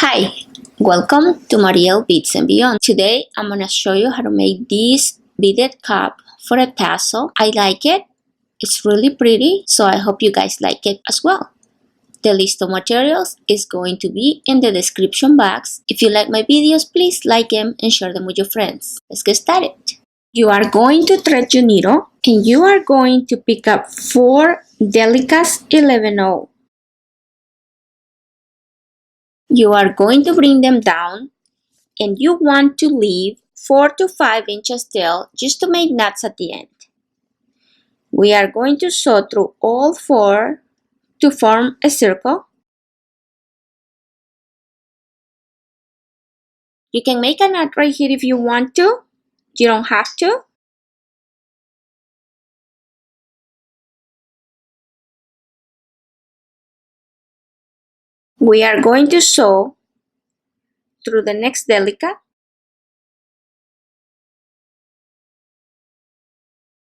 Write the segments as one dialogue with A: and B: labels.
A: Hi, welcome to Mariel Beads and Beyond. Today I'm gonna show you how to make this beaded cup for a tassel. I like it. It's really pretty, so I hope you guys like it as well. The list of materials is going to be in the description box. If you like my videos, please like them and share them with your friends. Let's get started. You are going to thread your needle and you are going to pick up 4 Delicas 11/0. You are going to bring them down and you want to leave 4 to 5 inches tail just to make knots at the end. We are going to sew through all 4 to form a circle. You can make a knot right here if you want to. You don't have to. We are going to sew through the next Delica.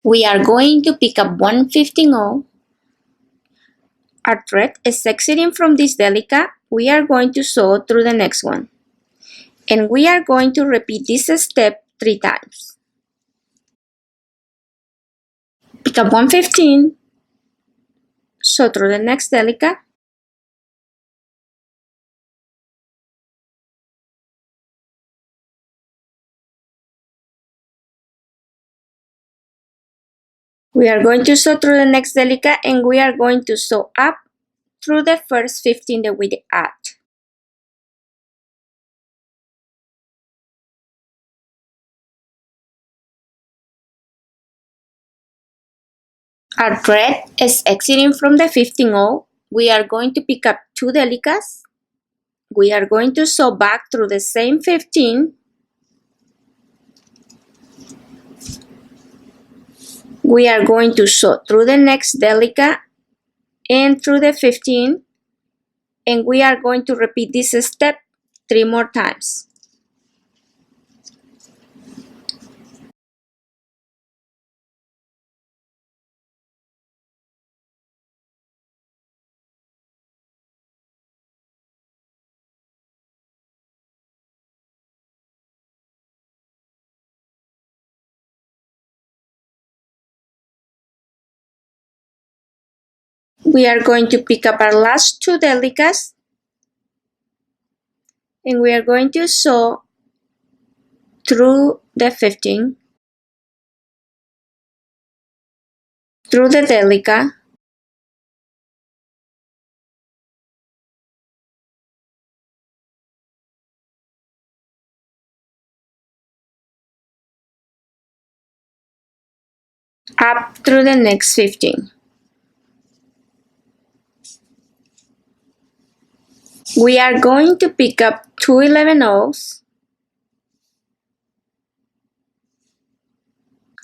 A: We are going to pick up 1/15. Our thread is exiting from this Delica. We are going to sew through the next one. And we are going to repeat this step 3 times. Pick up 1/15, sew through the next Delica. We are going to sew through the next Delica and we are going to sew up through the first 15 that we add. Our thread is exiting from the 15/0. We are going to pick up 2 Delicas. We are going to sew back through the same 15. We are going to sew through the next Delica and through the 15. And we are going to repeat this step 3 more times. We are going to pick up our last 2 Delicas and we are going to sew through the 15, through the Delica, up through the next 15. We are going to pick up 2 11/0.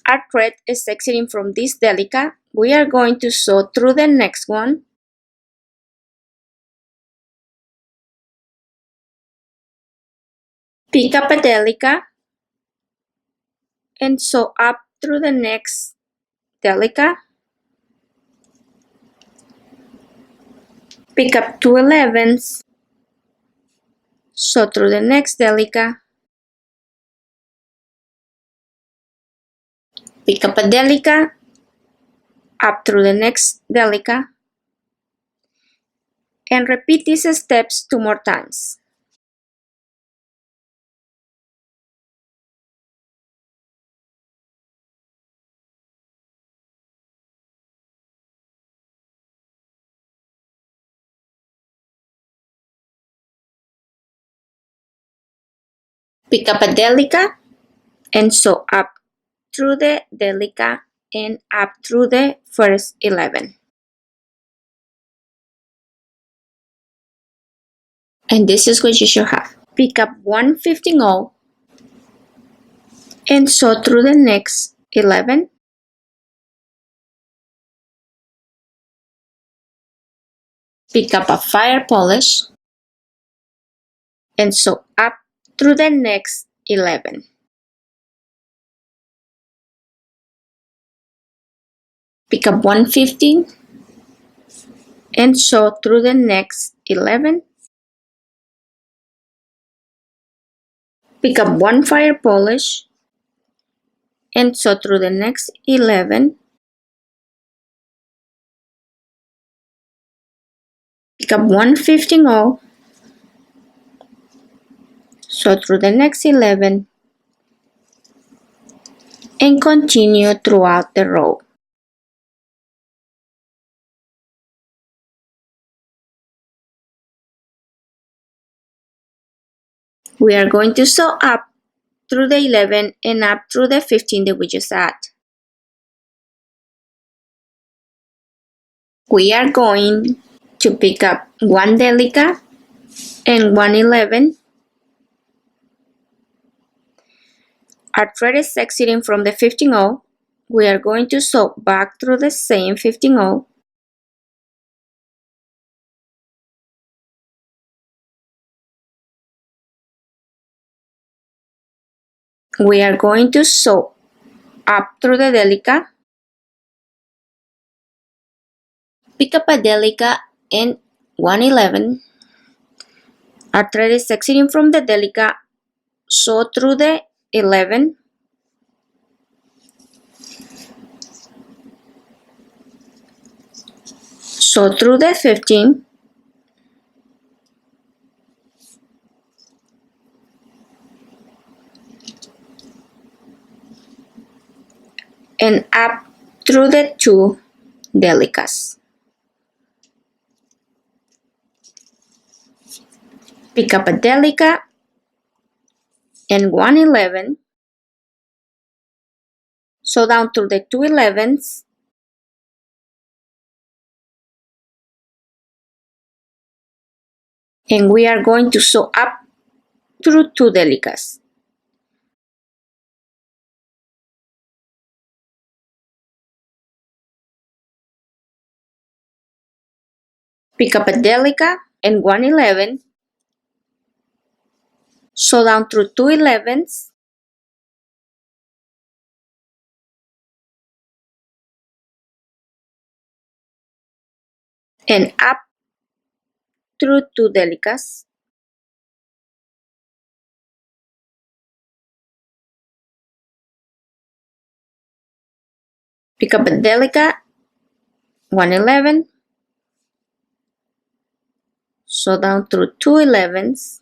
A: Our thread is exiting from this Delica. We are going to sew through the next one. Pick up a Delica and sew up through the next Delica. Pick up 2 11s, sew through the next Delica. Pick up a Delica, up through the next Delica, and repeat these steps 2 more times. Pick up a Delica and sew up through the Delica and up through the first 11. And this is what you should have. Pick up 1/15 and sew through the next 11. Pick up a Firepolish and sew up through the next 11. Pick up 1/15 and sew through the next 11. Pick up one fire polish and sew through the next 11. Pick up one 15-0, sew through the next 11, and continue throughout the row. We are going to sew up through the 11 and up through the 15 that we just add. We are going to pick up one Delica and one 11. Our thread is exiting from the 15-0. We are going to sew back through the same 15-0. We are going to sew up through the Delica. Pick up a Delica and one 11. Our thread is exiting from the Delica. Sew through the 11. Sew through the 15. And up through the two Delicas. Pick up a Delica and one 11. Sew down through the two 11s. And we are going to sew up through two Delicas. Pick up a Delica and one 11. Sew down through two 11s. And up through two Delicas. Pick up a Delica, one 11. Sew down through two 11s.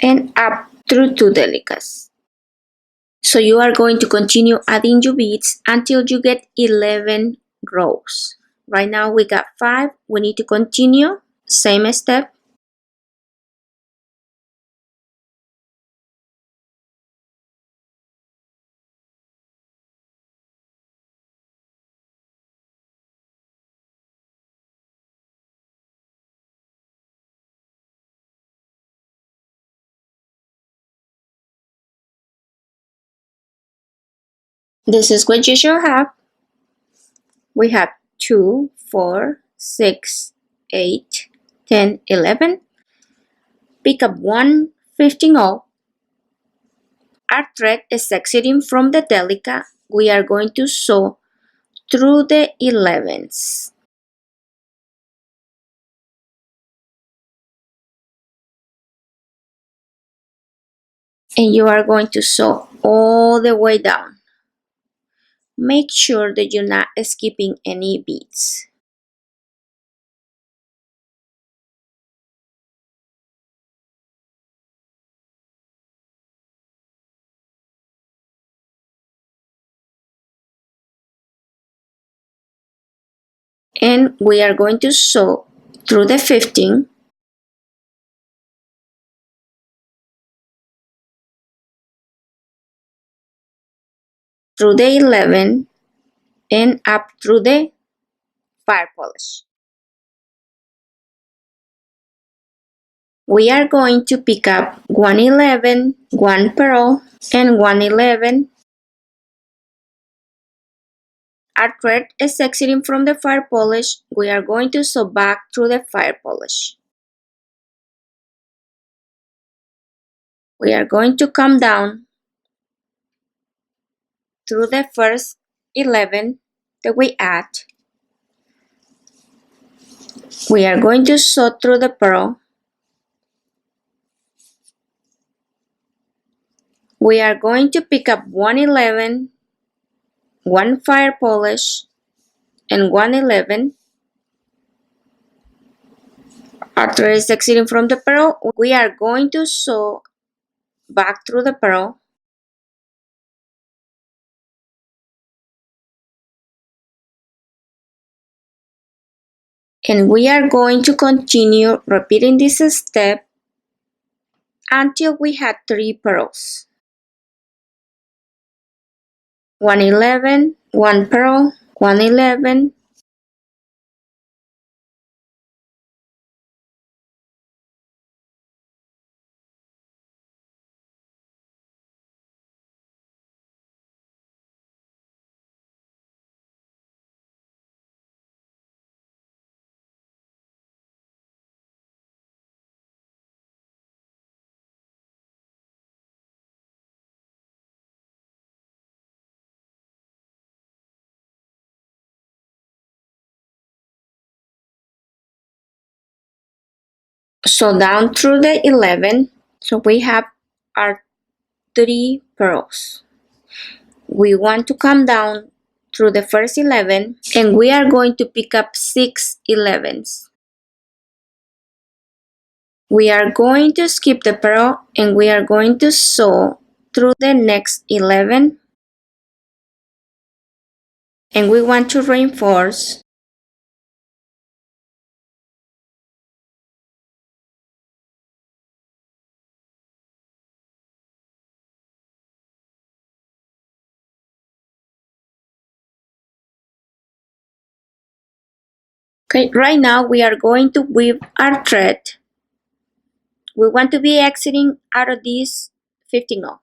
A: And up through two Delicas. So you are going to continue adding your beads until you get 11 rows. Right now we got 5. We need to continue. Same step. This is what you should have. We have 2, 4, 6, 8, 10, 11. Pick up one 15-0. Our thread is exiting from the Delica. We are going to sew through the 11s. And you are going to sew all the way down. Make sure that you're not skipping any beads. And we are going to sew through the 15, through the 11, and up through the Firepolish. We are going to pick up one 11, one pearl, and one 11. Our thread is exiting from the Firepolish. We are going to sew back through the Firepolish. We are going to come down through the first 11 that we add. We are going to sew through the pearl. We are going to pick up 111, one Firepolish, and 111. After it's exiting from the pearl, we are going to sew back through the pearl. And we are going to continue repeating this step until we have 3 pearls. 111, 1 pearl, 111. So down through the 11, so we have our 3 pearls. We want to come down through the first 11 and we are going to pick up 6 11s. We are going to skip the pearl and we are going to sew through the next 11 and we want to reinforce. Okay, right now we are going to weave our thread. We want to be exiting out of this 15-0.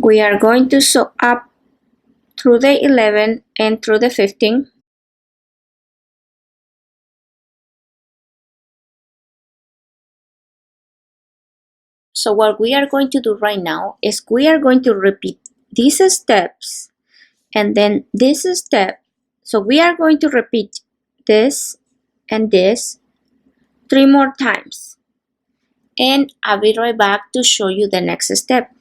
A: We are going to sew up through the 11 and through the 15. So what we are going to do right now is we are going to repeat these steps and then this step. So we are going to repeat this and this 3 more times. And I'll be right back to show you the next step.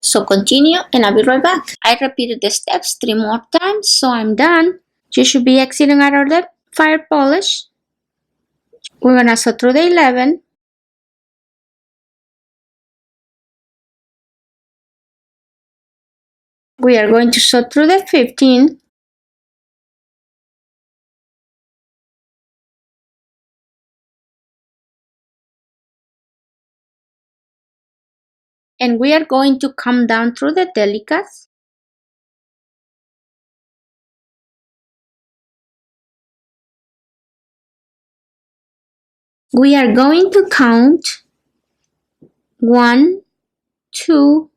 A: So continue and I'll be right back. I repeated the steps 3 more times, so I'm done. You should be exiting out of the Firepolish. We're gonna sew through the 11. We are going to sew through the 15. And we are going to come down through the Delicas. We are going to count 1, 2,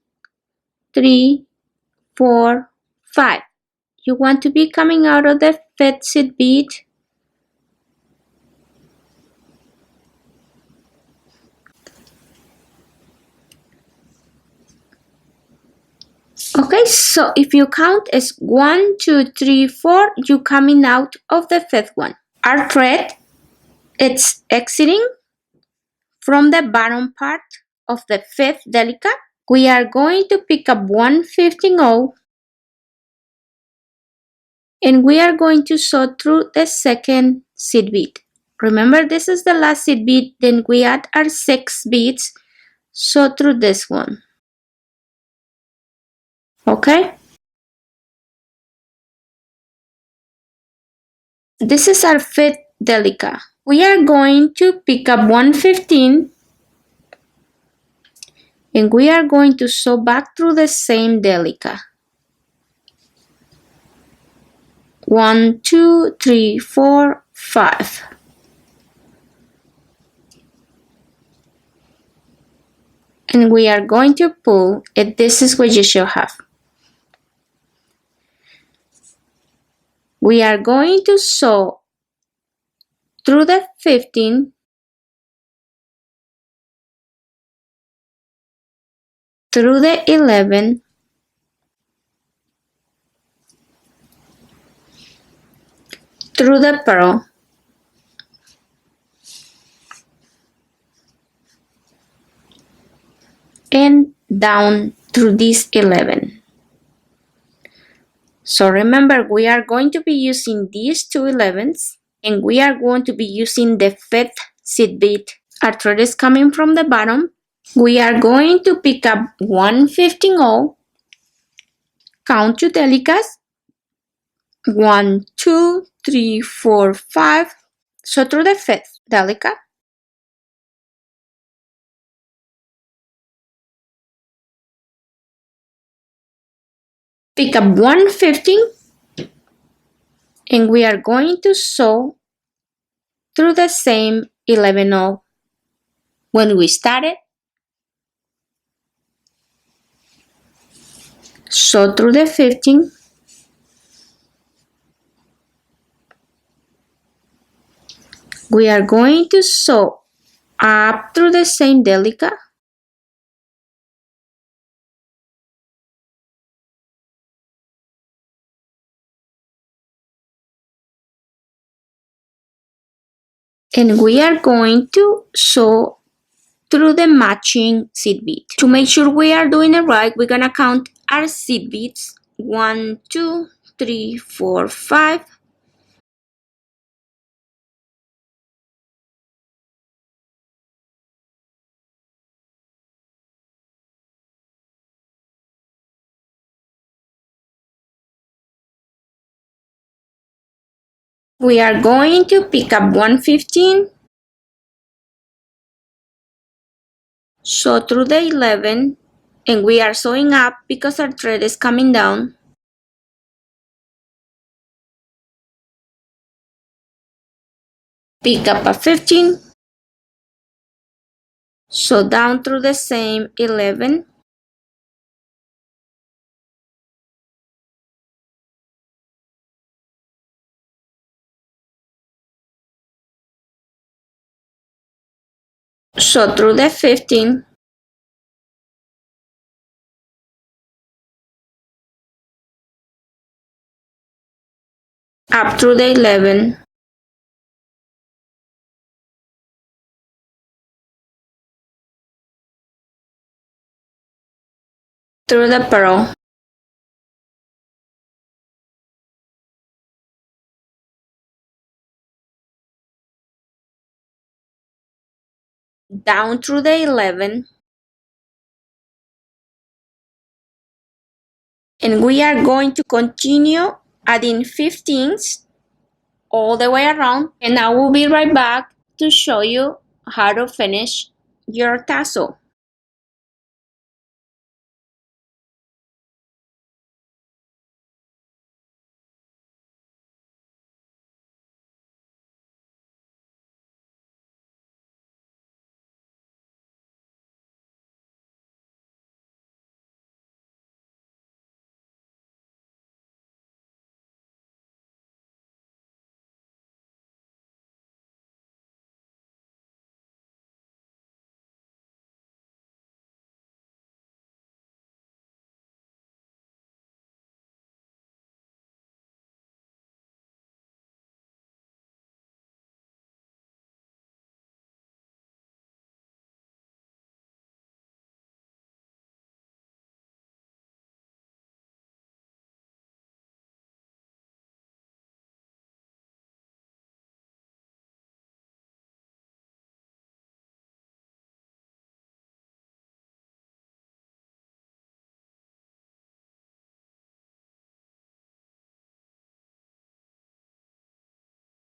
A: 3, 4, 5. You want to be coming out of the fifth seed bead. Okay, so if you count as 1, 2, 3, 4, you're coming out of the fifth one. Our thread, it's exiting from the bottom part of the fifth Delica. We are going to pick up 1/15 and we are going to sew through the second seed bead. Remember, this is the last seed bead, then we add our 6 beads, sew through this one. Okay? This is our fifth Delica. We are going to pick up 1/15 and we are going to sew back through the same Delica. 1, 2, 3, 4, 5. And we are going to pull, and this is what you should have. We are going to sew through the 15, through the 11, through the pearl, and down through this 11. So remember, we are going to be using these two 11s, and we are going to be using the fifth seed bead. Our thread is coming from the bottom. We are going to pick up 1/15, count your Delicas, 1, 2, 3, 4, 5. So through the fifth Delica, pick up 1/15 and we are going to sew through the same 11 when we started. Sew through the 15, we are going to sew up through the same Delica, and we are going to sew through the matching seed bead. To make sure we are doing it right, we're gonna count our seed beads. 1, 2, 3, 4, 5. We are going to pick up 1/15, sew through the 11, and we are sewing up because our thread is coming down. Pick up a 15, sew down through the same 11, sew through the 15, up through the 11, through the pearl, down through the 11, and we are going to continue adding 15s all the way around, and I will be right back to show you how to finish your tassel.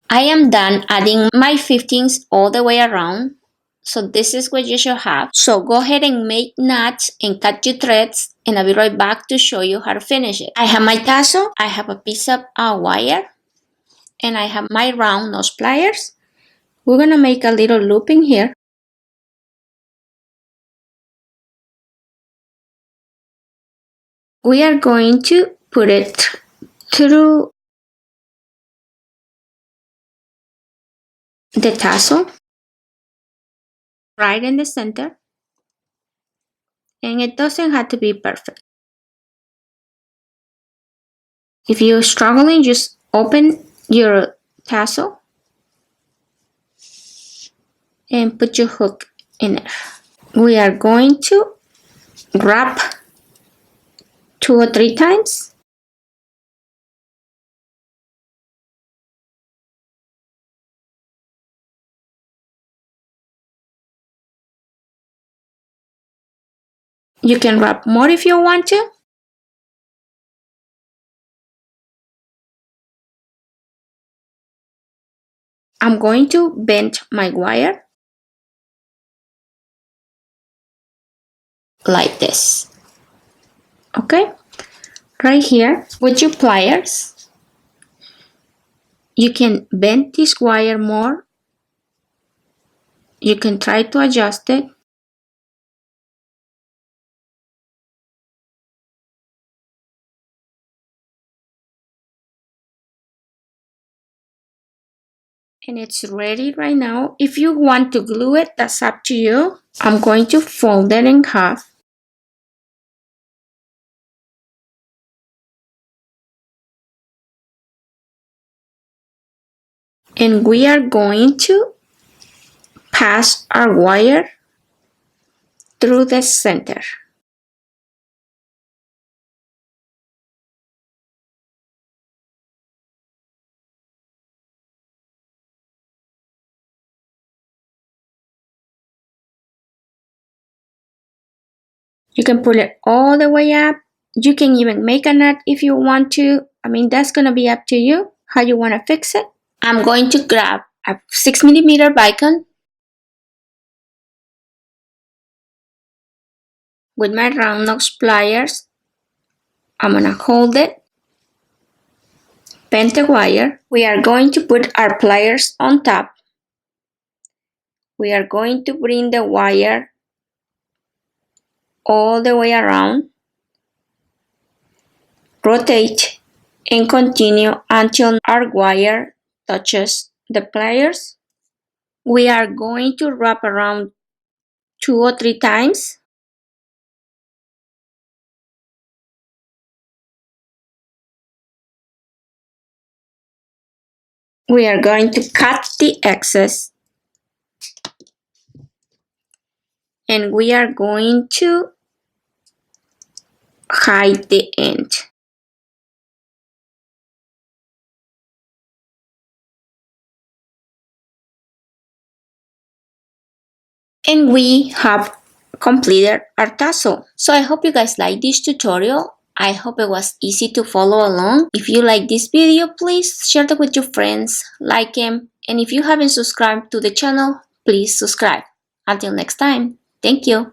A: I am done adding my 15s all the way around. So this is what you should have. So go ahead and make knots and cut your threads, and I'll be right back to show you how to finish it. I have my tassel, I have a piece of wire, and I have my round nose pliers. We're gonna make a little loop in here. We are going to put it through the tassel right in the center, and it doesn't have to be perfect. If you're struggling, just open your tassel and put your hook in there. We are going to wrap 2 or 3 times. You can wrap more if you want to. I'm going to bend my wire like this. Okay? Right here with your pliers, you can bend this wire more. You can try to adjust it. And it's ready right now. If you want to glue it, that's up to you. I'm going to fold it in half. And we are going to pass our wire through the center. You can pull it all the way up. You can even make a knot if you want to. I mean, that's going to be up to you, how you want to fix it. I'm going to grab a 6mm bicon with my round nose pliers. I'm going to hold it, bend the wire. We are going to put our pliers on top. We are going to bring the wire all the way around, rotate, and continue until our wire touches the pliers. We are going to wrap around 2 or 3 times. We are going to cut the excess, and we are going to hide the end. And we have completed our tassel. So I hope you guys like this tutorial. I hope it was easy to follow along. If you like this video, please share it with your friends, like them, and if you haven't subscribed to the channel, please subscribe. Until next time, thank you.